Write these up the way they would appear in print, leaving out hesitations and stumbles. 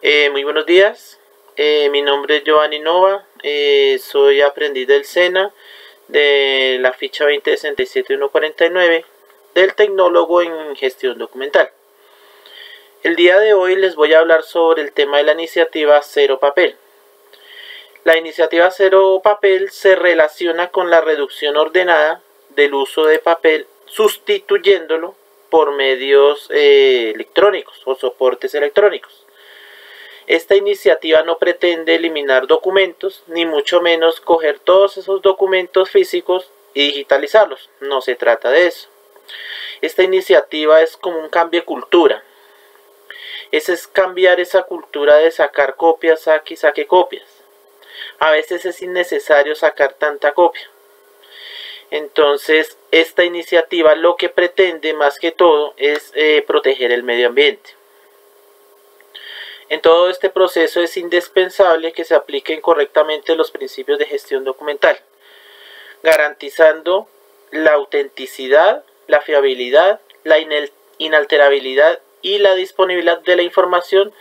Muy buenos días, mi nombre es Giovanni Nova, soy aprendiz del SENA de la ficha 2067149 del tecnólogo en gestión documental. El día de hoy les voy a hablar sobre el tema de la iniciativa Cero Papel. La iniciativa Cero Papel se relaciona con la reducción ordenada del uso de papel, sustituyéndolo por medios electrónicos o soportes electrónicos. Esta iniciativa no pretende eliminar documentos, ni mucho menos coger todos esos documentos físicos y digitalizarlos. No se trata de eso. Esta iniciativa es como un cambio de cultura. Ese es cambiar esa cultura de sacar copias, saque copias. A veces es innecesario sacar tanta copia. Entonces, esta iniciativa lo que pretende más que todo es proteger el medio ambiente. En todo este proceso es indispensable que se apliquen correctamente los principios de gestión documental, garantizando la autenticidad, la fiabilidad, la inalterabilidad y la disponibilidad de la información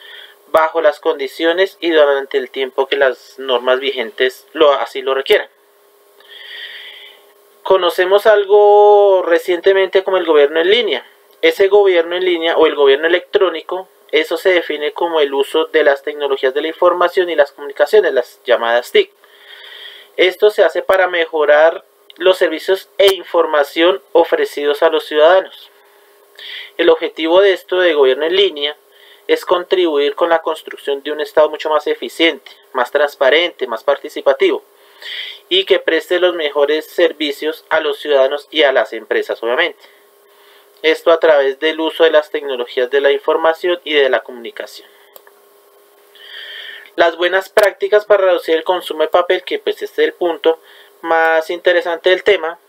bajo las condiciones y durante el tiempo que las normas vigentes así lo requieran. Conocemos algo recientemente como el gobierno en línea. Ese gobierno en línea o el gobierno electrónico, eso se define como el uso de las tecnologías de la información y las comunicaciones, las llamadas TIC. Esto se hace para mejorar los servicios e información ofrecidos a los ciudadanos. El objetivo de esto de gobierno en línea es contribuir con la construcción de un Estado mucho más eficiente, más transparente, más participativo y que preste los mejores servicios a los ciudadanos y a las empresas, obviamente. Esto a través del uso de las tecnologías de la información y de la comunicación. Las buenas prácticas para reducir el consumo de papel, que pues este es el punto más interesante del tema,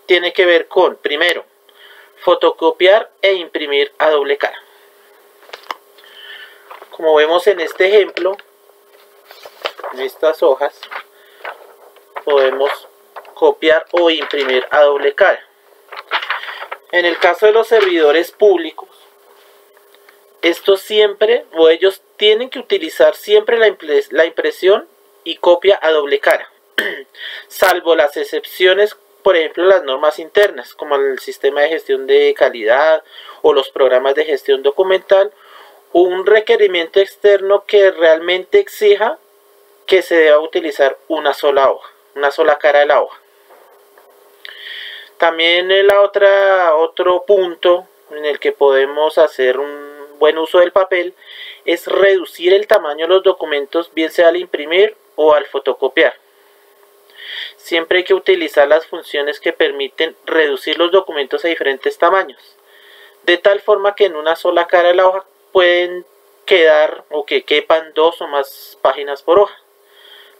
tiene que ver con, primero, fotocopiar e imprimir a doble cara. Como vemos en este ejemplo, en estas hojas, podemos copiar o imprimir a doble cara. En el caso de los servidores públicos, estos siempre o ellos tienen que utilizar siempre la impresión y copia a doble cara, salvo las excepciones, por ejemplo las normas internas, como el sistema de gestión de calidad o los programas de gestión documental, o un requerimiento externo que realmente exija que se deba utilizar una sola hoja, una sola cara de la hoja. También otro punto en el que podemos hacer un buen uso del papel es reducir el tamaño de los documentos, bien sea al imprimir o al fotocopiar. Siempre hay que utilizar las funciones que permiten reducir los documentos a diferentes tamaños, de tal forma que en una sola cara de la hoja pueden quedar o que quepan 2 o más páginas por hoja.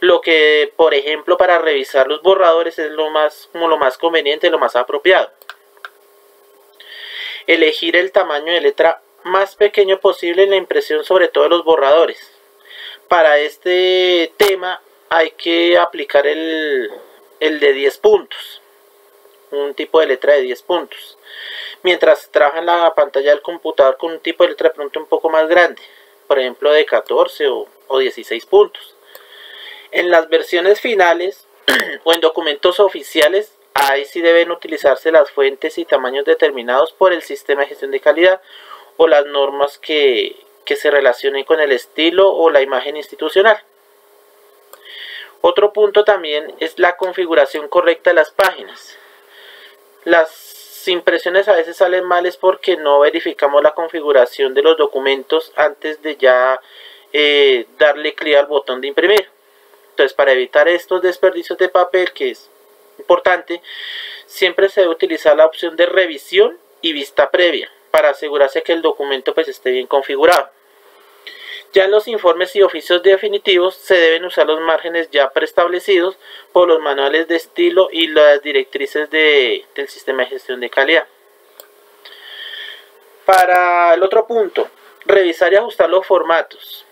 Lo que, por ejemplo, para revisar los borradores es lo más conveniente, lo más apropiado. Elegir el tamaño de letra más pequeño posible en la impresión, sobre todo de los borradores. Para este tema hay que aplicar el de 10 puntos, un tipo de letra de 10 puntos. Mientras trabaja en la pantalla del computador con un tipo de letra de pronto un poco más grande, por ejemplo de 14 o 16 puntos. En las versiones finales o en documentos oficiales, ahí sí deben utilizarse las fuentes y tamaños determinados por el sistema de gestión de calidad o las normas que se relacionen con el estilo o la imagen institucional. Otro punto también es la configuración correcta de las páginas. Las impresiones a veces salen mal es porque no verificamos la configuración de los documentos antes de ya darle clic al botón de imprimir. Entonces, para evitar estos desperdicios de papel, que es importante, siempre se debe utilizar la opción de revisión y vista previa para asegurarse que el documento pues esté bien configurado. Ya en los informes y oficios definitivos se deben usar los márgenes ya preestablecidos por los manuales de estilo y las directrices del sistema de gestión de calidad. Para el otro punto, revisar y ajustar los formatos.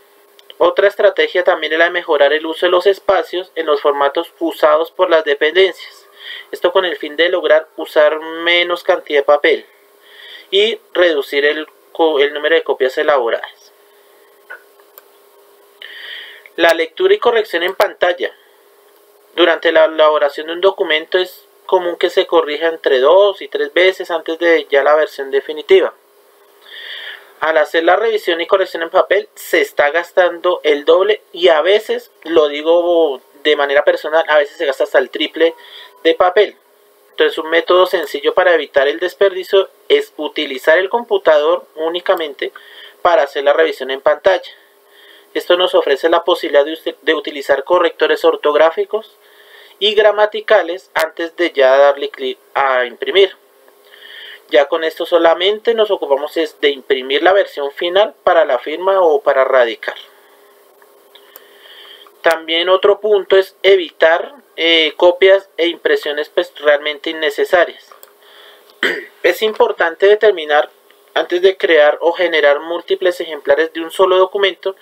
Otra estrategia también es la de mejorar el uso de los espacios en los formatos usados por las dependencias. Esto con el fin de lograr usar menos cantidad de papel y reducir el número de copias elaboradas. La lectura y corrección en pantalla. Durante la elaboración de un documento es común que se corrija entre 2 y 3 veces antes de ya la versión definitiva. Al hacer la revisión y corrección en papel se está gastando el doble y a veces, lo digo de manera personal, a veces se gasta hasta el triple de papel. Entonces un método sencillo para evitar el desperdicio es utilizar el computador únicamente para hacer la revisión en pantalla. Esto nos ofrece la posibilidad de utilizar correctores ortográficos y gramaticales antes de ya darle clic a imprimir. Ya con esto solamente nos ocupamos de imprimir la versión final para la firma o para radicar. También otro punto es evitar copias e impresiones pues, realmente innecesarias. Es importante determinar antes de crear o generar múltiples ejemplares de un solo documento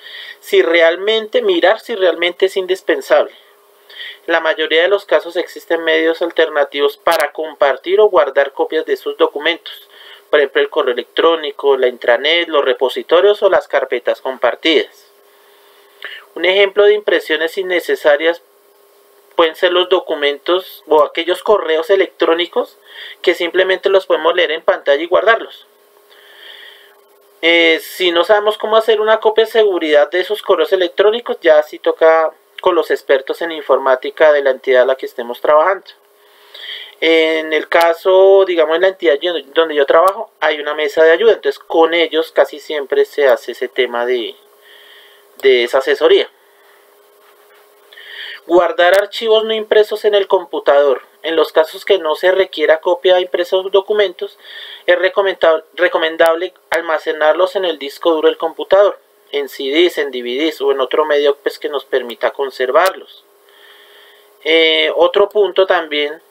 mirar si realmente es indispensable. En la mayoría de los casos existen medios alternativos para compartir o guardar copias de sus documentos. Por ejemplo, el correo electrónico, la intranet, los repositorios o las carpetas compartidas. Un ejemplo de impresiones innecesarias pueden ser los documentos o aquellos correos electrónicos que simplemente los podemos leer en pantalla y guardarlos. Si no sabemos cómo hacer una copia de seguridad de esos correos electrónicos, ya sí toca con los expertos en informática de la entidad a la que estemos trabajando. En el caso, digamos, en la entidad donde yo trabajo, hay una mesa de ayuda, entonces con ellos casi siempre se hace ese tema de esa asesoría. Guardar archivos no impresos en el computador. En los casos que no se requiera copia impresa de los documentos, es recomendable almacenarlos en el disco duro del computador, en CDs, en DVDs o en otro medio pues, que nos permita conservarlos. Otro punto también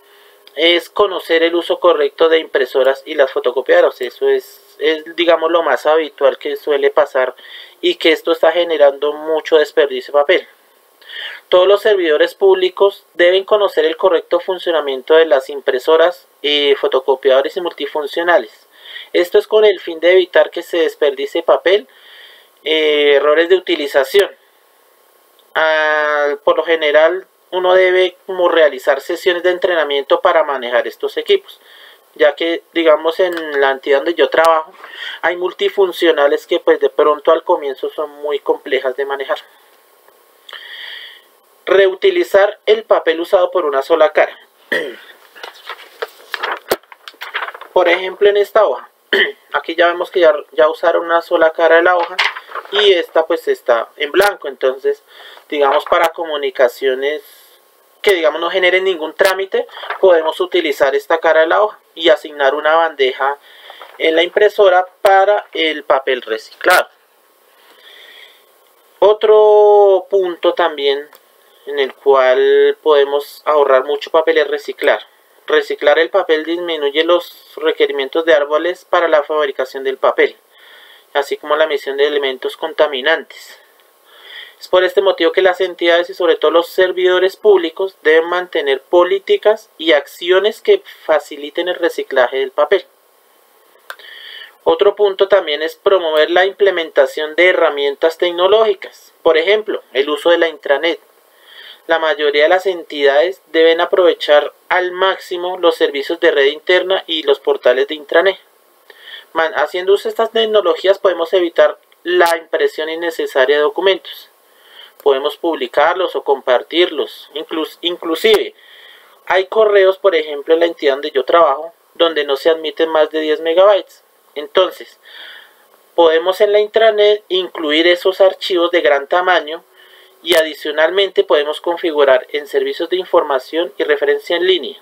es conocer el uso correcto de impresoras y las fotocopiadoras. Eso es digamos lo más habitual que suele pasar y que esto está generando mucho desperdicio de papel. Todos los servidores públicos deben conocer el correcto funcionamiento de las impresoras, fotocopiadores y multifuncionales. Esto es con el fin de evitar que se desperdicie papel, errores de utilización. Por lo general uno debe como realizar sesiones de entrenamiento para manejar estos equipos, ya que digamos en la entidad donde yo trabajo hay multifuncionales que pues de pronto al comienzo son muy complejas de manejar. Reutilizar el papel usado por una sola cara. Por ejemplo en esta hoja, aquí ya vemos que ya usaron una sola cara de la hoja y esta pues está en blanco, entonces digamos para comunicaciones que digamos no generen ningún trámite, podemos utilizar esta cara de la hoja y asignar una bandeja en la impresora para el papel reciclado. Otro punto también en el cual podemos ahorrar mucho papel es reciclar. Reciclar el papel disminuye los requerimientos de árboles para la fabricación del papel, así como la emisión de elementos contaminantes. Es por este motivo que las entidades y sobre todo los servidores públicos deben mantener políticas y acciones que faciliten el reciclaje del papel. Otro punto también es promover la implementación de herramientas tecnológicas, por ejemplo, el uso de la intranet. La mayoría de las entidades deben aprovechar al máximo los servicios de red interna y los portales de intranet. Haciendo uso de estas tecnologías podemos evitar la impresión innecesaria de documentos. Podemos publicarlos o compartirlos. Inclusive hay correos, por ejemplo en la entidad donde yo trabajo, donde no se admiten más de 10 megabytes. Entonces, podemos en la intranet incluir esos archivos de gran tamaño y adicionalmente podemos configurar en servicios de información y referencia en línea.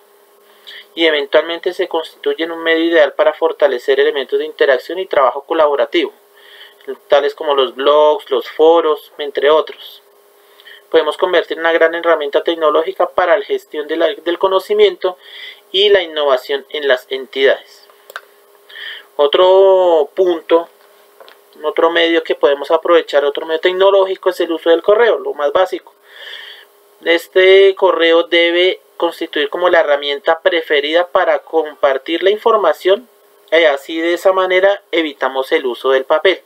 Y eventualmente se constituyen un medio ideal para fortalecer elementos de interacción y trabajo colaborativo, tales como los blogs, los foros, entre otros. Podemos convertir en una gran herramienta tecnológica para la gestión del conocimiento y la innovación en las entidades. Otro punto, otro medio que podemos aprovechar, otro medio tecnológico es el uso del correo, lo más básico. Este correo debe constituir como la herramienta preferida para compartir la información y así de esa manera evitamos el uso del papel.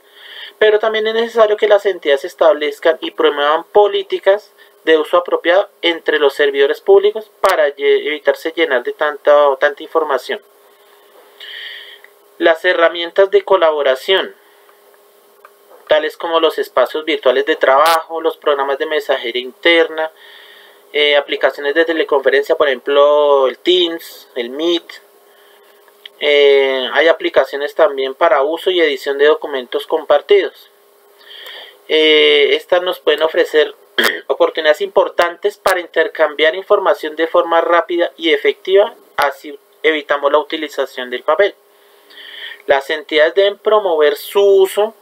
pero también es necesario que las entidades establezcan y promuevan políticas de uso apropiado entre los servidores públicos para evitarse llenar de tanta información. Las herramientas de colaboración, tales como los espacios virtuales de trabajo, los programas de mensajería interna, aplicaciones de teleconferencia, por ejemplo el Teams, el Meet. Hay aplicaciones también para uso y edición de documentos compartidos. Estas nos pueden ofrecer oportunidades importantes para intercambiar información de forma rápida y efectiva, así evitamos la utilización del papel. Las entidades deben promover su uso,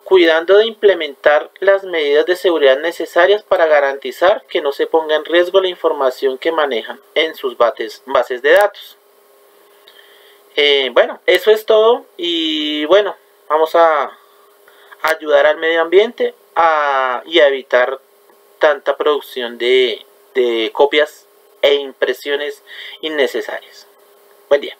cuidando de implementar las medidas de seguridad necesarias para garantizar que no se ponga en riesgo la información que manejan en sus bases de datos. Bueno, eso es todo y bueno, vamos a ayudar al medio ambiente y a evitar tanta producción de copias e impresiones innecesarias. Buen día.